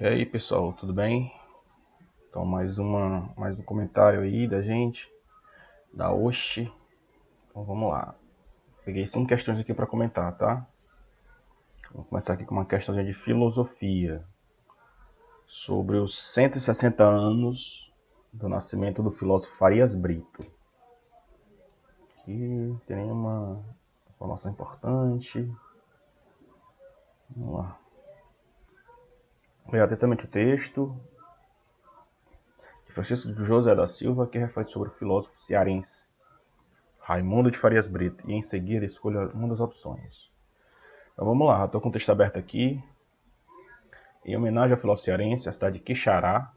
E aí, pessoal, tudo bem? Então, mais um comentário aí da gente, da Oshi. Então, vamos lá. Peguei 5 questões aqui para comentar, tá? Vou começar aqui com uma questão de filosofia sobre os 160 anos do nascimento do filósofo Farias Brito. Aqui tem uma informação importante. Vamos lá. Vou ler atentamente o texto de Francisco José da Silva, que reflete sobre o filósofo cearense Raimundo de Farias Brito, e em seguida escolha uma das opções. Então vamos lá, estou com o texto aberto aqui. Em homenagem ao filósofo cearense, a cidade de Quixará,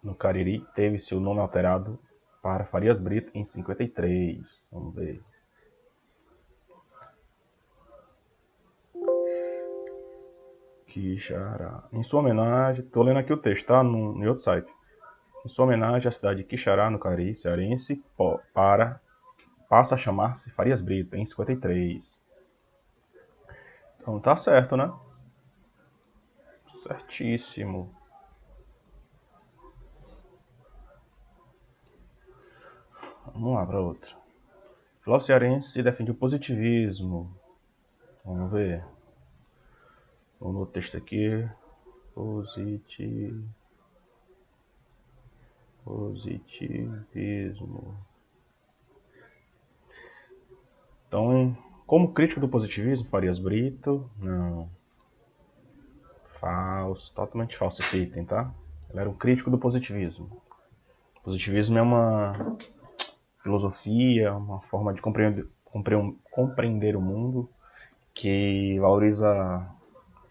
no Cariri, teve seu nome alterado para Farias Brito em 53. Vamos ver. Quixará. Em sua homenagem, estou lendo aqui o texto, tá? Em outro site. Em sua homenagem, a cidade de Quixará, no Cariri cearense, passa a chamar-se Farias Brito em 53. Então tá certo, né? Certíssimo. Vamos lá para outra. O filósofo cearense defende o positivismo. Vamos ver. Vamos no texto aqui. Positivismo. Então, como crítico do positivismo, Farias Brito? Não. Falso, totalmente falso esse item, tá? Ele era um crítico do positivismo. O positivismo é uma filosofia, uma forma de compreender o mundo que valoriza,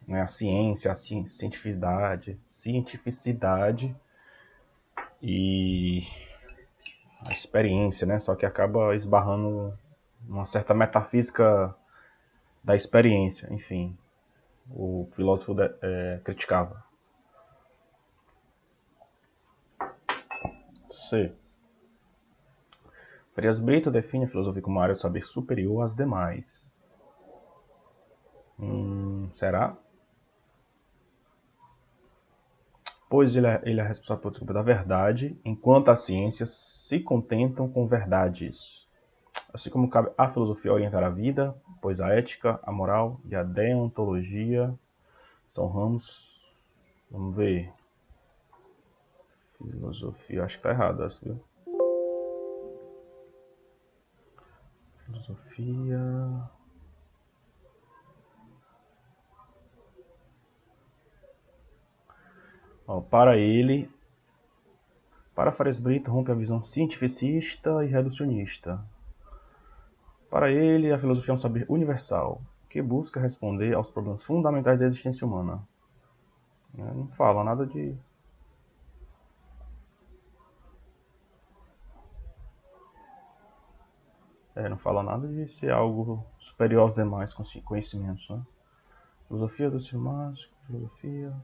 né, a ciência, a cientificidade e a experiência, né? Só que acaba esbarrando uma certa metafísica da experiência, enfim. O filósofo criticava. C. Farias Brito define a filosofia como uma área do saber superior às demais. Será? Pois ele é responsável pelo descobrimento da verdade, enquanto as ciências se contentam com verdades. Assim como cabe à filosofia orientar a vida, pois a ética, a moral e a deontologia são ramos. Vamos ver. Filosofia, acho que tá errado essa, viu? Filosofia. Ó, para Farias Brito, rompe a visão cientificista e reducionista. Para ele, a filosofia é um saber universal, que busca responder aos problemas fundamentais da existência humana. Não fala nada de... não fala nada de ser algo superior aos demais conhecimentos, né? Filosofia do ser mágico, filosofia...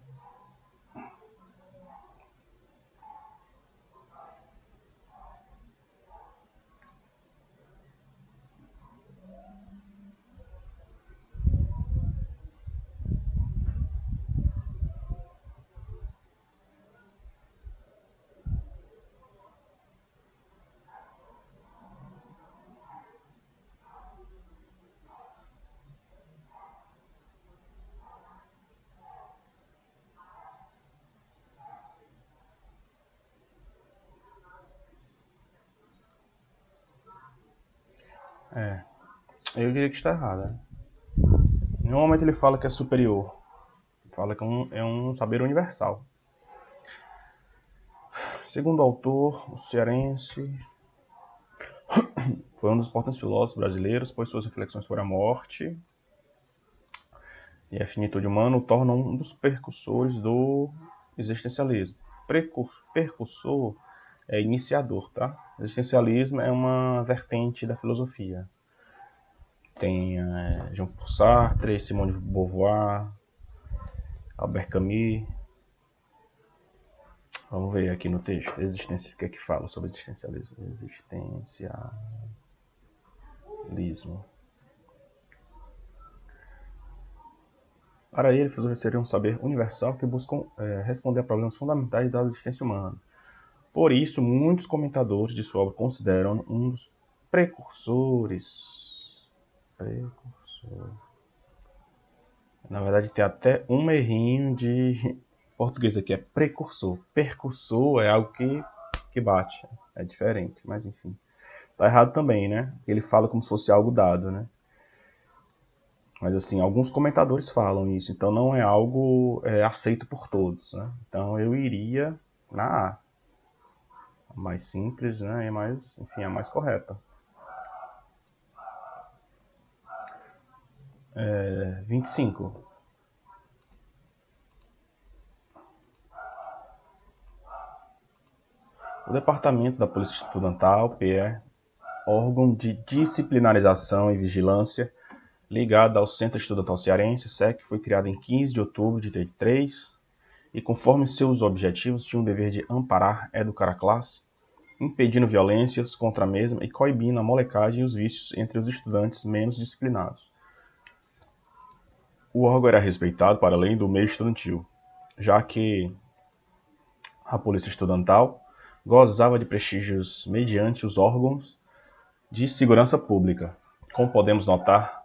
Eu diria que está errado, né? Em nenhum momento ele fala que é superior. Ele fala que é um saber universal. Segundo o autor, o cearense foi um dos importantes filósofos brasileiros, pois suas reflexões sobre a morte e a finitude humana o tornam um dos precursores do existencialismo. Precursor é iniciador, tá? O existencialismo é uma vertente da filosofia. Tem Jean-Paul Sartre, Simone de Beauvoir, Albert Camus. Vamos ver aqui no texto. O que é que fala sobre existencialismo? Existencialismo. Para ele, a filosofia seria um saber universal que busca responder a problemas fundamentais da existência humana. Por isso, muitos comentadores de sua obra consideram um dos precursores. Na verdade, tem até um errinho de português aqui, é precursor. Percursor é algo que bate, é diferente, mas enfim. Tá errado também, né? Ele fala como se fosse algo dado, né? Mas assim, alguns comentadores falam isso, então não é algo aceito por todos, né? Então eu iria na A. A mais simples, né? E mais, enfim, a mais correta. 25. O Departamento da Polícia Estudantal, PE, órgão de disciplinarização e vigilância ligado ao Centro Estudantal Cearense, SEC, foi criado em 15 de outubro de 83 e, conforme seus objetivos, tinha o dever de amparar, educar a classe, impedindo violências contra a mesma e coibindo a molecagem e os vícios entre os estudantes menos disciplinados. O órgão era respeitado para além do meio estudantil, já que a Polícia Estudantal gozava de prestígios mediante os órgãos de segurança pública, como podemos notar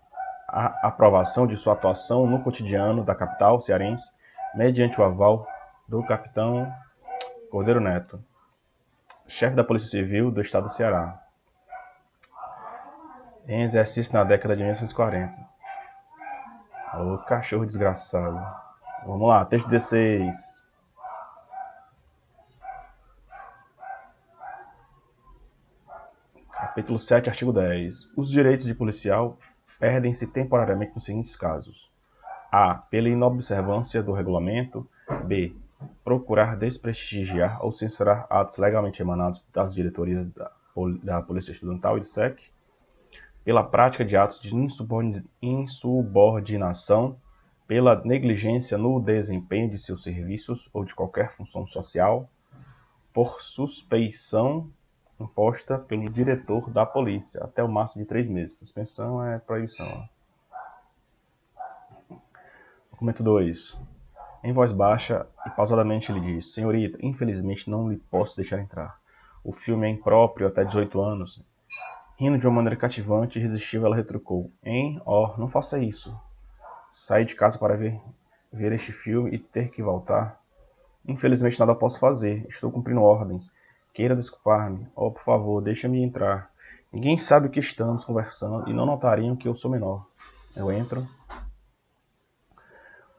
a aprovação de sua atuação no cotidiano da capital cearense, mediante o aval do capitão Cordeiro Neto, chefe da Polícia Civil do Estado do Ceará, em exercício na década de 1940. Ô cachorro desgraçado. Vamos lá, texto 16. Capítulo 7, artigo 10. Os direitos de policial perdem-se temporariamente nos seguintes casos: A. Pela inobservância do regulamento. B. Procurar desprestigiar ou censurar atos legalmente emanados das diretorias da Polícia Estudantal e do SEC. Pela prática de atos de insubordinação, pela negligência no desempenho de seus serviços ou de qualquer função social, por suspeição imposta pelo diretor da polícia, até o máximo de 3 meses. Suspensão é proibição. Documento 2. Em voz baixa e pausadamente ele diz: Senhorita, infelizmente não lhe posso deixar entrar. O filme é impróprio até 18 anos. Rindo de uma maneira cativante e irresistível, ela retrucou: Hein? Não faça isso. Saí de casa para ver este filme e ter que voltar. Infelizmente nada posso fazer. Estou cumprindo ordens. Queira desculpar-me. Por favor, deixa-me entrar. Ninguém sabe o que estamos conversando e não notariam que eu sou menor. Eu entro.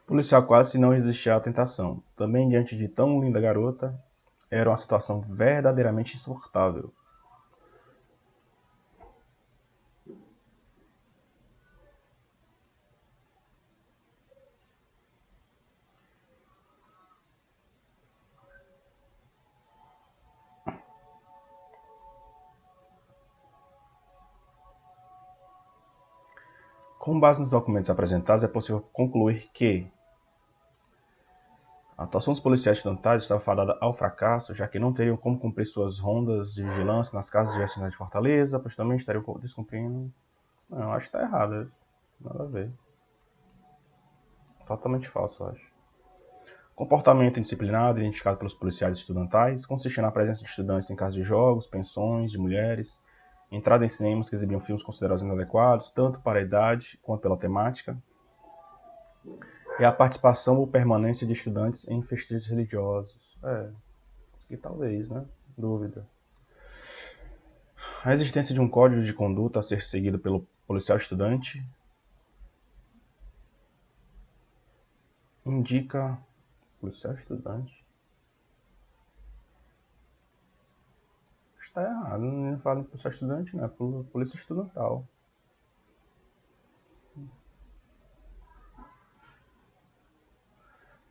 O policial quase não resistia à tentação. Também diante de tão linda garota, era uma situação verdadeiramente insuportável. Com base nos documentos apresentados, é possível concluir que a atuação dos policiais estudantais estava fadada ao fracasso, já que não teriam como cumprir suas rondas de vigilância nas casas de cidade de Fortaleza, pois também estariam descumprindo. Não, acho que está errado. Nada a ver. Totalmente falso, eu acho. Comportamento indisciplinado identificado pelos policiais estudantais consistia na presença de estudantes em casas de jogos, pensões de mulheres, entrada em cinemas que exibiam filmes considerados inadequados, tanto para a idade quanto pela temática, e a participação ou permanência de estudantes em festejos religiosos. Isso aqui talvez, né? Dúvida. A existência de um código de conduta a ser seguido pelo policial estudante indica... Policial estudante? Está errado, não fala em policial estudante, não, é polícia estudantal.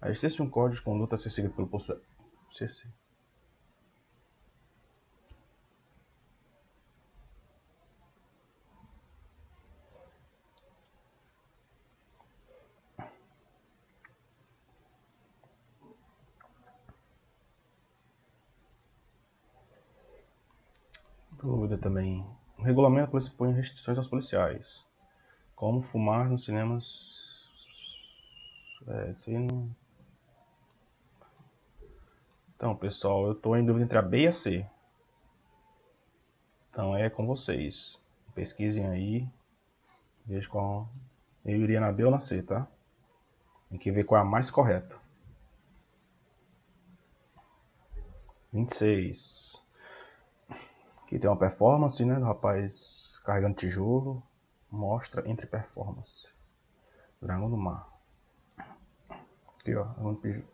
A existência de um código de conduta a ser seguido pelo policial... CC. Dúvida também. O regulamento da polícia põe restrições aos policiais, como fumar nos cinemas. Isso aí não... Então, pessoal, eu estou em dúvida entre a B e a C. Então é com vocês. Pesquisem aí. Veja qual eu iria na B ou na C, tá? Tem que ver qual é a mais correta. 26. Aqui tem uma performance, né, do rapaz carregando tijolo. Mostra entre performance. Dragão do mar. Aqui, ó.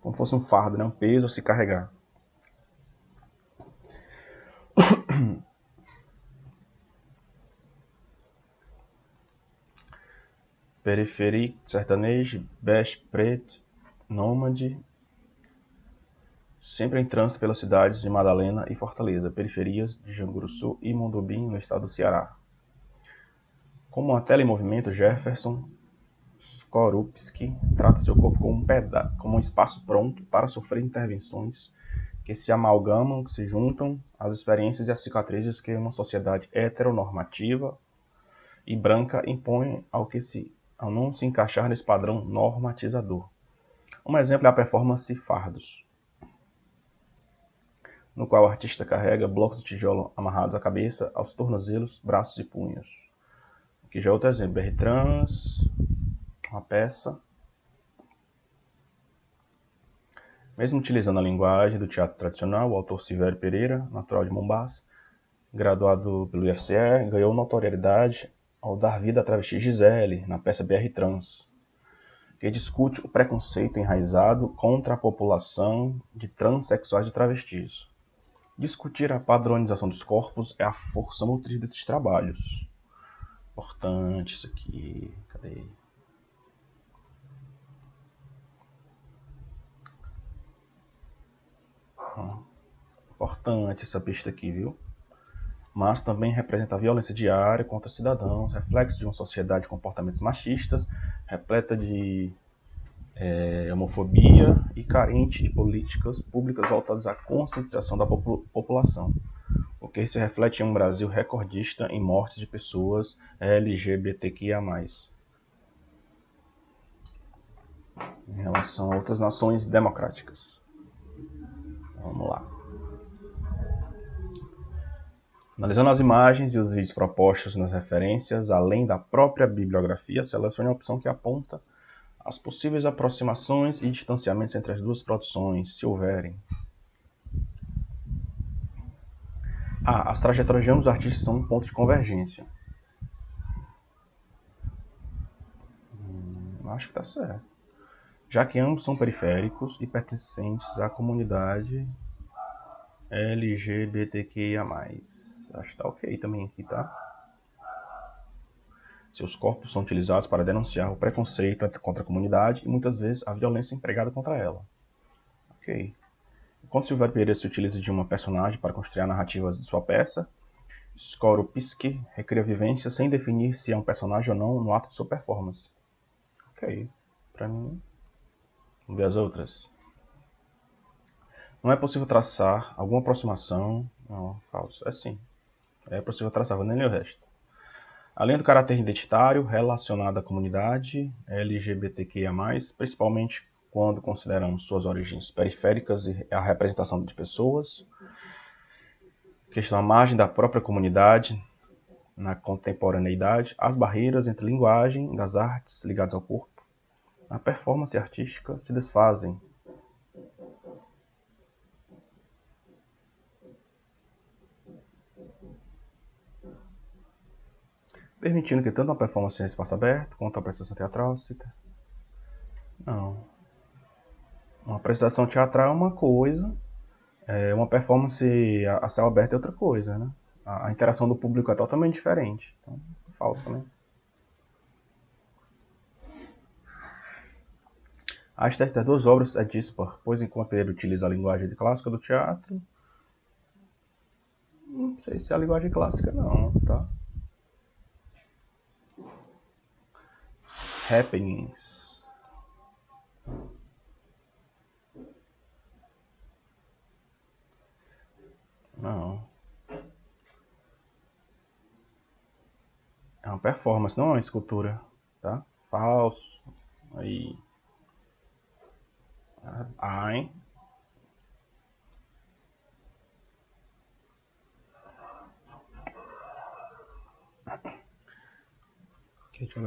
Como fosse um fardo, né? Um peso a se carregar. Periférico, sertanejo, bege, preto, nômade. Sempre em trânsito pelas cidades de Madalena e Fortaleza, periferias de Janguruçu e Mondobim, no estado do Ceará. Como uma tela em movimento, Jefferson Skorupski trata seu corpo como um espaço pronto para sofrer intervenções que se amalgamam, que se juntam às experiências e às cicatrizes que uma sociedade heteronormativa e branca impõe ao não se encaixar nesse padrão normatizador. Um exemplo é a performance Fardos, no qual o artista carrega blocos de tijolo amarrados à cabeça, aos tornozelos, braços e punhos. Aqui já é outro exemplo, Bertrans, uma peça. Mesmo utilizando a linguagem do teatro tradicional, o autor Silvério Pereira, natural de Mombasa, graduado pelo IFCE, ganhou notoriedade ao dar vida à travesti Gisele, na peça BR Trans, que discute o preconceito enraizado contra a população de transexuais e travestis. Discutir a padronização dos corpos é a força motriz desses trabalhos. Importante isso aqui. Cadê? Importante essa pista aqui, viu? Mas também representa a violência diária contra cidadãos, reflexo de uma sociedade de comportamentos machistas, repleta de homofobia e carente de políticas públicas voltadas à conscientização da população, o que se reflete em um Brasil recordista em mortes de pessoas LGBTQIA+, em relação a outras nações democráticas. Vamos lá. Analisando as imagens e os vídeos propostos nas referências, além da própria bibliografia, selecione a opção que aponta as possíveis aproximações e distanciamentos entre as duas produções, se houverem. As trajetórias de ambos os artistas são um ponto de convergência. Acho que está certo. Já que ambos são periféricos e pertencentes à comunidade LGBTQIA+. Acho que tá ok também aqui, tá? Seus corpos são utilizados para denunciar o preconceito contra a comunidade e muitas vezes a violência empregada contra ela. Ok. Enquanto Silvério Pereira se utiliza de uma personagem para construir a narrativa de sua peça, Skorupski recria vivências sem definir se é um personagem ou não no ato de sua performance. Ok. Pra mim... Vamos ver as outras. Não é possível traçar alguma aproximação... Não, falso. É sim. É possível traçar, vou nem ler o resto. Além do caráter identitário relacionado à comunidade LGBTQIA+, principalmente quando consideramos suas origens periféricas e a representação de pessoas, que estão à margem da própria comunidade na contemporaneidade, as barreiras entre linguagem das artes ligadas ao corpo, na performance artística, se desfazem. Permitindo que tanto a performance em espaço aberto quanto a apresentação teatral se... Não. Uma apresentação teatral é uma coisa, uma performance a céu aberto é outra coisa, né? A interação do público é totalmente diferente. Então, é falso também. A estética das duas obras é dispar, pois enquanto ele utiliza a linguagem clássica do teatro, não sei se é a linguagem clássica não, tá? Happenings. Não. É uma performance, não é uma escultura, tá? Falso. Aí.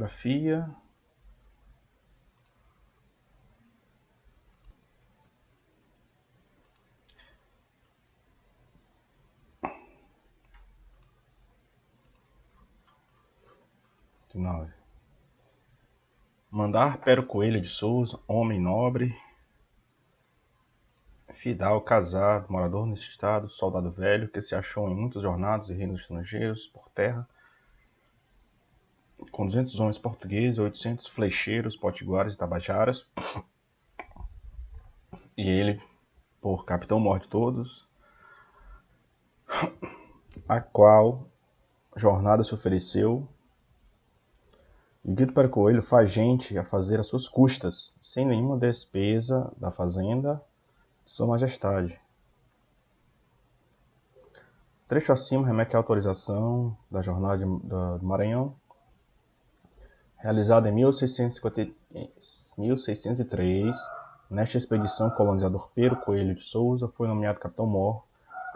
Geografia. Mandar Pero Coelho de Souza, homem nobre, fidal, casado, morador neste estado, soldado velho, que se achou em muitas jornadas e reinos estrangeiros por terra, com 200 homens portugueses, 800 flecheiros, potiguares e tabajaras, e ele, por capitão mor de todos, a qual jornada se ofereceu. E dito para Coelho faz gente a fazer as suas custas, sem nenhuma despesa da fazenda de Sua Majestade. Trecho acima remete à autorização da Jornada do Maranhão, realizada em 1603. Nesta expedição, o colonizador Pero Coelho de Souza foi nomeado capitão-mor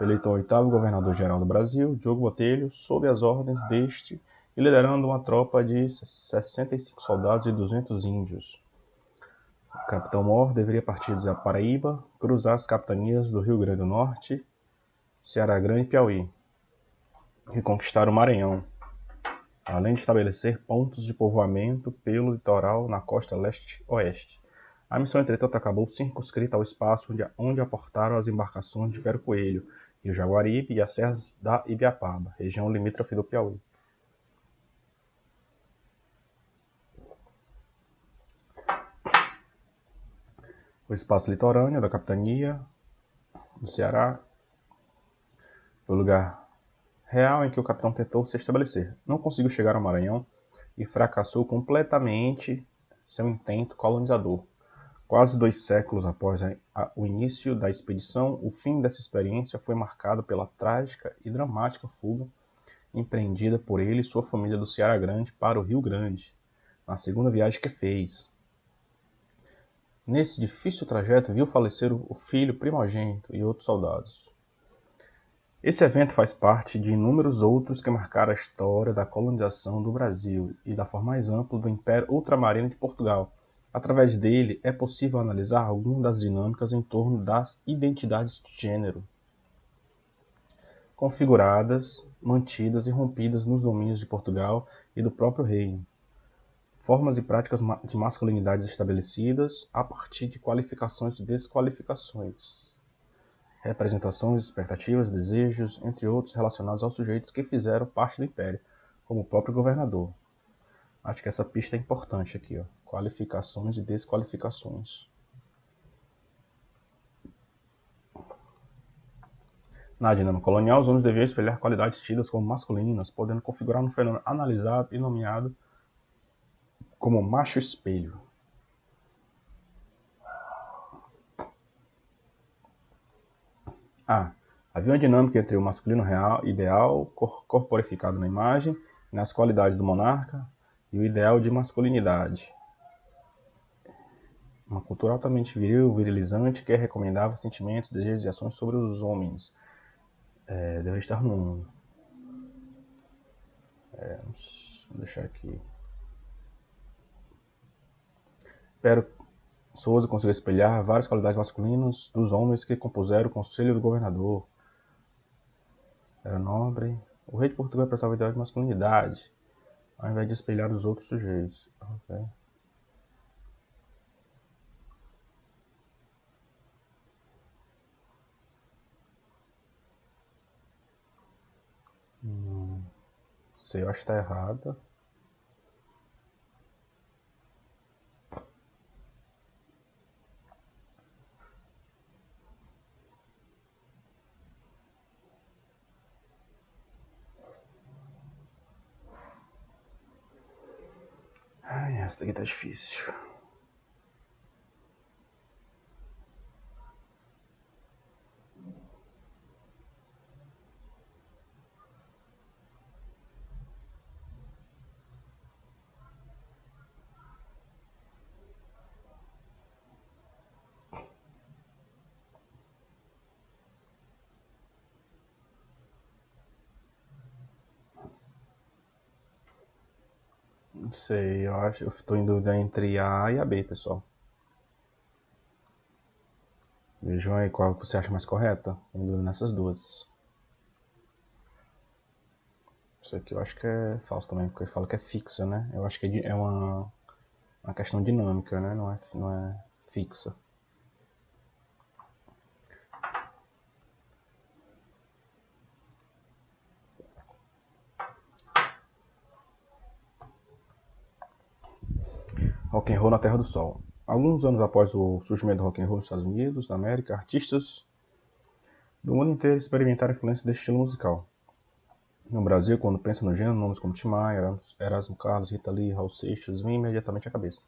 pelo então oitavo governador-geral do Brasil, Diogo Botelho, sob as ordens deste e liderando uma tropa de 65 soldados e 200 índios. O capitão-mor deveria partir da Paraíba, cruzar as capitanias do Rio Grande do Norte, Ceará Grande e Piauí, e conquistar o Maranhão, além de estabelecer pontos de povoamento pelo litoral na costa leste-oeste. A missão, entretanto, acabou circunscrita ao espaço onde aportaram as embarcações de Pero Coelho, Rio Jaguaribe e as serras da Ibiapaba, região limítrofe do Piauí. O espaço litorâneo da capitania do Ceará foi o lugar real em que o capitão tentou se estabelecer. Não conseguiu chegar ao Maranhão e fracassou completamente seu intento colonizador. Quase 2 séculos após o início da expedição, o fim dessa experiência foi marcado pela trágica e dramática fuga empreendida por ele e sua família do Ceará Grande para o Rio Grande, na segunda viagem que fez. Nesse difícil trajeto, viu falecer o filho primogênito e outros soldados. Esse evento faz parte de inúmeros outros que marcaram a história da colonização do Brasil e da forma mais ampla do Império Ultramarino de Portugal. Através dele, é possível analisar algumas das dinâmicas em torno das identidades de gênero, configuradas, mantidas e rompidas nos domínios de Portugal e do próprio reino. Formas e práticas de masculinidades estabelecidas a partir de qualificações e desqualificações. Representações, expectativas, desejos, entre outros relacionados aos sujeitos que fizeram parte do Império, como o próprio governador. Acho que essa pista é importante aqui, ó. Qualificações e desqualificações. Na dinâmica colonial, os homens deviam espelhar qualidades tidas como masculinas, podendo configurar um fenômeno analisado e nomeado como macho-espelho. Havia uma dinâmica entre o masculino real, ideal, corporificado na imagem, nas qualidades do monarca, e o ideal de masculinidade. Uma cultura altamente viril, virilizante, que recomendava sentimentos, desejos e ações sobre os homens. Deve estar no 1. Vou deixar aqui. Pero Souza conseguiu espelhar várias qualidades masculinas dos homens que compuseram o Conselho do Governador. Era nobre. O rei de Portugal representava a ideal de masculinidade, ao invés de espelhar os outros sujeitos. Okay. Sei, eu acho que tá errada. Ai, essa aqui tá difícil. Não sei, eu acho, eu estou em dúvida entre a A e a B, pessoal. Vejam aí qual você acha mais correta. Em dúvida nessas duas. Isso aqui eu acho que é falso também, porque ele fala que é fixa, né? Eu acho que é uma questão dinâmica, né? Não é fixa. Rock and roll na Terra do Sol. Alguns anos após o surgimento do rock and roll nos Estados Unidos, na América, artistas do mundo inteiro experimentaram a influência desse estilo musical. No Brasil, quando pensa no gênero, nomes como Tim Maia, Erasmo Carlos, Rita Lee, Raul Seixas vêm imediatamente à cabeça.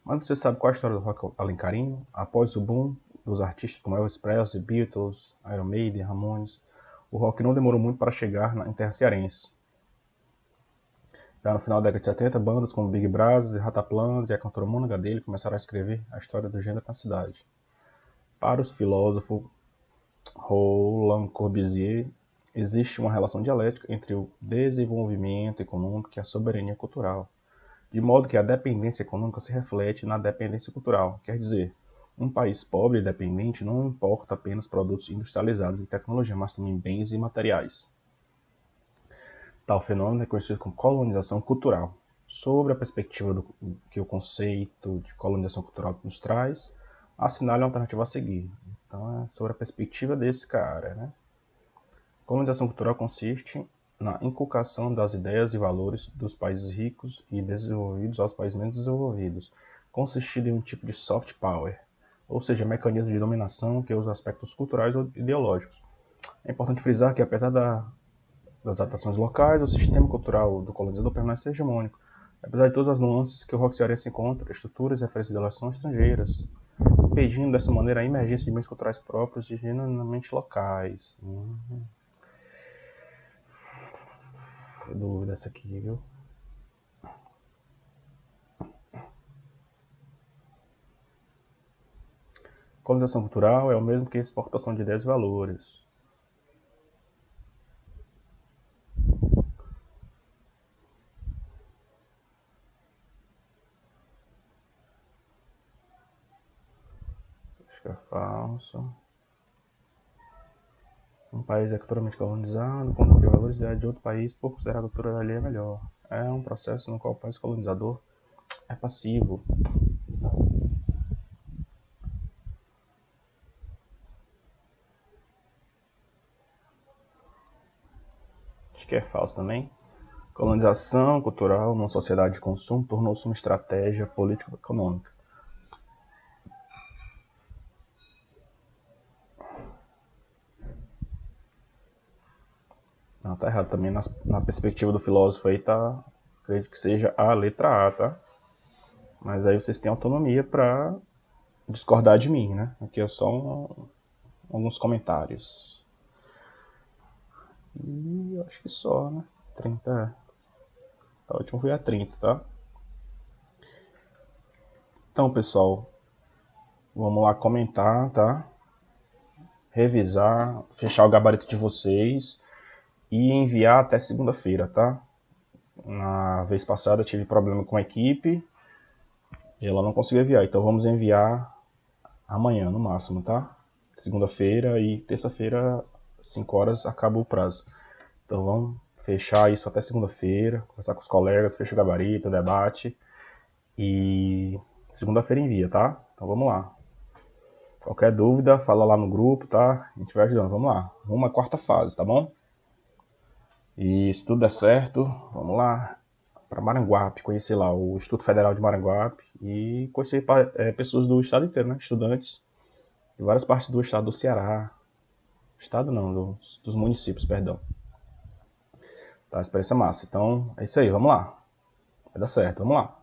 Mas você sabe qual é a história do rock alencarino? Após o boom dos artistas como Elvis Presley, Beatles, Iron Maiden, Ramones, o rock não demorou muito para chegar em terra cearense. Já no final da década de 70, bandas como Big Brazos e Rataplans e a cantora Mônica dele começaram a escrever a história do gênero na cidade. Para os filósofos Roland Corbusier, existe uma relação dialética entre o desenvolvimento econômico e a soberania cultural, de modo que a dependência econômica se reflete na dependência cultural. Quer dizer, um país pobre e dependente não importa apenas produtos industrializados e tecnologia, mas também bens e materiais. Tal fenômeno é conhecido como colonização cultural. Sobre a perspectiva que o conceito de colonização cultural nos traz, assinale a alternativa a seguir. Então é sobre a perspectiva desse cara, né? Colonização cultural consiste na inculcação das ideias e valores dos países ricos e desenvolvidos aos países menos desenvolvidos, consistindo em um tipo de soft power, ou seja, mecanismo de dominação que usa aspectos culturais ou ideológicos. É importante frisar que, apesar das adaptações locais, o sistema cultural do colonizador permanece hegemônico, apesar de todas as nuances que o rock cearense encontra, estruturas e referências dela são estrangeiras, impedindo dessa maneira a emergência de bens culturais próprios e genuinamente locais. Foi dúvida essa aqui, viu? Colonização cultural é o mesmo que exportação de ideias e valores. Acho que é falso. Um país é culturalmente colonizado, quando cria valores e ideias de outro país, por considerar a cultura ali é melhor. É um processo no qual o país colonizador é passivo. Acho que é falso também. Colonização cultural numa sociedade de consumo tornou-se uma estratégia político-econômica. Não, tá errado também. Na perspectiva do filósofo aí, tá, acredito que seja a letra A, tá? Mas aí vocês têm autonomia para discordar de mim, né? Aqui é só alguns comentários. E eu acho que só, né? 30. A última foi a 30, tá? Então, pessoal, vamos lá comentar, tá? Revisar, fechar o gabarito de vocês e enviar até segunda-feira, tá? Na vez passada eu tive problema com a equipe e ela não conseguiu enviar, então vamos enviar amanhã no máximo, tá? Segunda-feira e terça-feira, 5 horas, acaba o prazo. Então vamos fechar isso até segunda-feira, conversar com os colegas, fecha o gabarito, debate e segunda-feira envia, tá? Então vamos lá. Qualquer dúvida, fala lá no grupo, tá? A gente vai ajudando. Vamos lá. Rumo à quarta fase, tá bom? E se tudo der certo, vamos lá para Maranguape, conhecer lá o Instituto Federal de Maranguape e conhecer pessoas do estado inteiro, né? Estudantes de várias partes do estado do Ceará. Estado não, dos municípios, perdão. Tá, experiência massa. Então, é isso aí, vamos lá. Vai dar certo, vamos lá.